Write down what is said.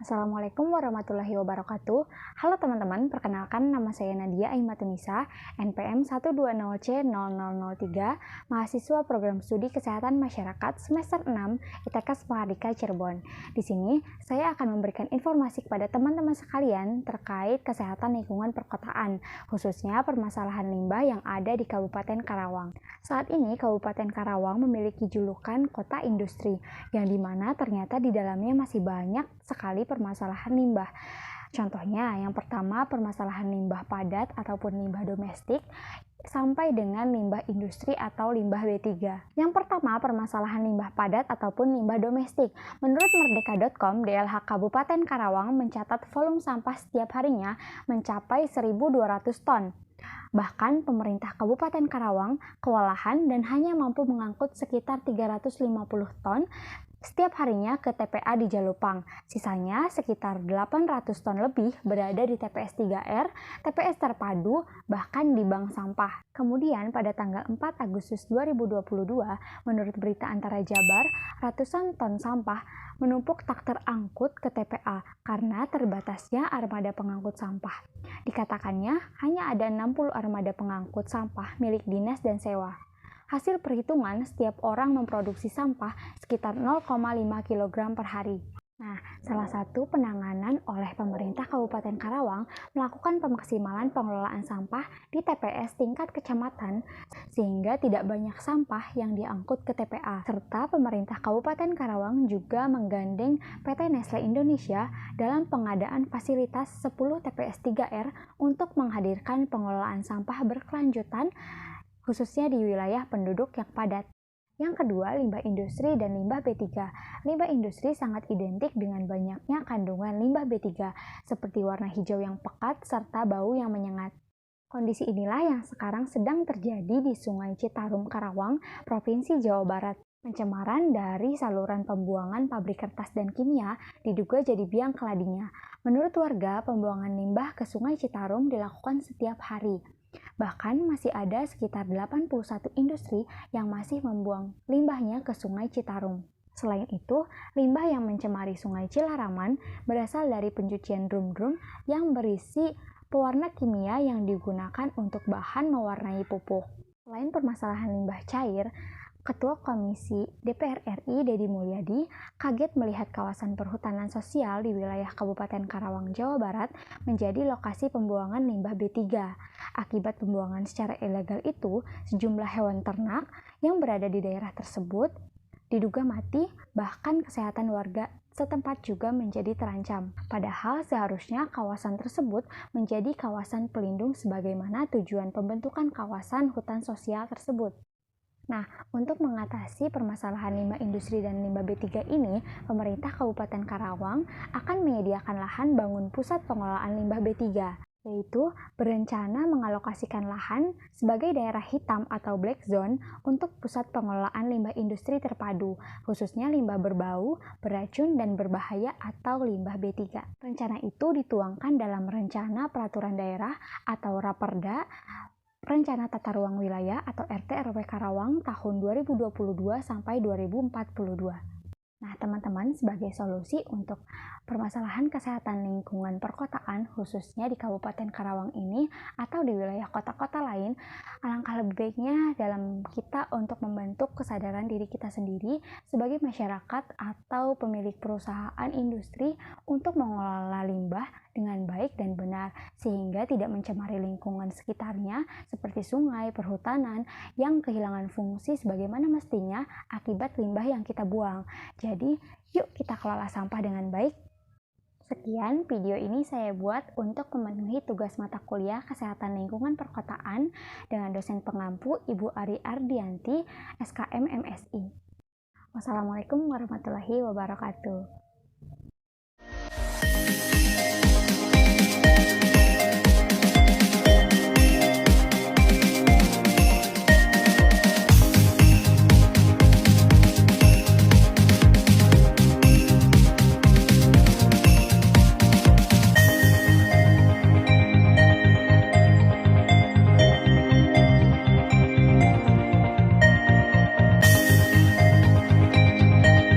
Assalamualaikum warahmatullahi wabarakatuh. Halo teman-teman, perkenalkan nama saya Nadia Aimatunisa, NPM 120C0003, mahasiswa program studi Kesehatan Masyarakat semester 6 ITKS Mahardika Cirebon. Di sini, saya akan memberikan informasi kepada teman-teman sekalian terkait kesehatan lingkungan perkotaan, khususnya permasalahan limbah yang ada di Kabupaten Karawang. Saat ini, Kabupaten Karawang memiliki julukan Kota Industri, yang dimana ternyata di dalamnya masih banyak sekali permasalahan limbah. Contohnya, yang pertama permasalahan limbah padat ataupun limbah domestik, sampai dengan limbah industri atau limbah B3. Yang pertama, permasalahan limbah padat ataupun limbah domestik. Menurut merdeka.com, DLH Kabupaten Karawang mencatat volume sampah setiap harinya mencapai 1.200 ton. Bahkan pemerintah Kabupaten Karawang kewalahan dan hanya mampu mengangkut sekitar 350 ton setiap harinya ke TPA di Jalupang. Sisanya sekitar 800 ton lebih berada di TPS 3R, TPS terpadu, bahkan di bank sampah. Kemudian pada tanggal 4 Agustus 2022, menurut berita Antara Jabar, ratusan ton sampah menumpuk tak terangkut ke TPA karena terbatasnya armada pengangkut sampah. Dikatakannya hanya ada 60 armada pengangkut sampah milik dinas dan sewa. Hasil perhitungan, setiap orang memproduksi sampah sekitar 0,5 kg per hari. Nah, salah satu penanganan oleh pemerintah Kabupaten Karawang melakukan pemaksimalan pengelolaan sampah di TPS tingkat kecamatan sehingga tidak banyak sampah yang diangkut ke TPA. Serta pemerintah Kabupaten Karawang juga menggandeng PT Nestle Indonesia dalam pengadaan fasilitas 10 TPS 3R untuk menghadirkan pengelolaan sampah berkelanjutan khususnya di wilayah penduduk yang padat. Yang kedua, limbah industri dan limbah B3. Limbah industri sangat identik dengan banyaknya kandungan limbah B3, seperti warna hijau yang pekat serta bau yang menyengat. Kondisi inilah yang sekarang sedang terjadi di Sungai Citarum, Karawang, Provinsi Jawa Barat. Pencemaran dari saluran pembuangan pabrik kertas dan kimia diduga jadi biang keladinya. Menurut warga, pembuangan limbah ke Sungai Citarum dilakukan setiap hari. Bahkan masih ada sekitar 81 industri yang masih membuang limbahnya ke Sungai Citarum. Selain itu, limbah yang mencemari Sungai Cilaraman berasal dari pencucian drum-drum yang berisi pewarna kimia yang digunakan untuk bahan mewarnai pupuk. Selain permasalahan limbah cair, Ketua Komisi DPR RI Deddy Mulyadi kaget melihat kawasan perhutanan sosial di wilayah Kabupaten Karawang, Jawa Barat menjadi lokasi pembuangan limbah B3. Akibat pembuangan secara ilegal itu, sejumlah hewan ternak yang berada di daerah tersebut diduga mati, bahkan kesehatan warga setempat juga menjadi terancam. Padahal seharusnya kawasan tersebut menjadi kawasan pelindung sebagaimana tujuan pembentukan kawasan hutan sosial tersebut. Nah, untuk mengatasi permasalahan limbah industri dan limbah B3 ini, pemerintah Kabupaten Karawang akan menyediakan lahan bangun pusat pengelolaan limbah B3, yaitu berencana mengalokasikan lahan sebagai daerah hitam atau black zone untuk pusat pengelolaan limbah industri terpadu, khususnya limbah berbau, beracun, dan berbahaya atau limbah B3. Rencana itu dituangkan dalam Rencana Peraturan Daerah atau Raperda Rencana Tata Ruang Wilayah atau RT/RW Karawang tahun 2022 sampai 2042. Nah, teman-teman, sebagai solusi untuk permasalahan kesehatan lingkungan perkotaan, khususnya di Kabupaten Karawang ini atau di wilayah kota-kota lain, alangkah lebih baiknya dalam kita untuk membentuk kesadaran diri kita sendiri sebagai masyarakat atau pemilik perusahaan industri untuk mengelola limbah dengan baik dan benar, sehingga tidak mencemari lingkungan sekitarnya seperti sungai, perhutanan, yang kehilangan fungsi sebagaimana mestinya akibat limbah yang kita buang. Jadi, yuk kita kelola sampah dengan baik. Sekian video ini saya buat untuk memenuhi tugas mata kuliah Kesehatan Lingkungan Perkotaan dengan dosen pengampu Ibu Ari Ardianti, SKM MSI. Wassalamualaikum warahmatullahi wabarakatuh.